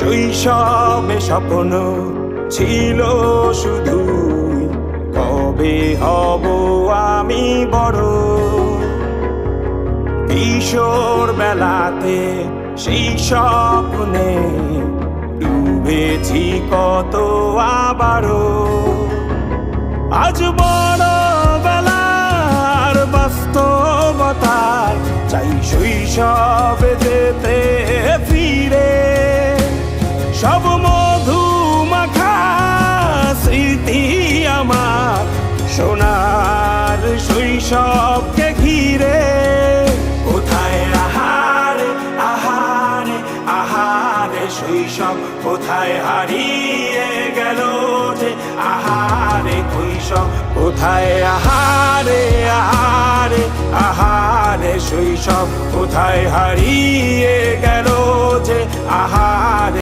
শৈশবে স্বপ্ন ছিল শুধু, কবে হব আমি বড়। কিশোর বেলাতে সেই স্বপ্নে ডুবেছি কত আবারও। আজ বড় বেলার বাস্তবতার চাই শৈশবে যেতে ফিরে। সব মধুমাখা স্মৃতি আমার সোনার শৈশবকে ঘিরে। কোথায় আহারে আহারে আহারে শৈশব, কোথায় হারিয়ে গেল যে আহারে কৈশব। কোথায় আহারে আহারে আহারে শৈশব, কোথায় হারিয়ে গেল যে আহারে।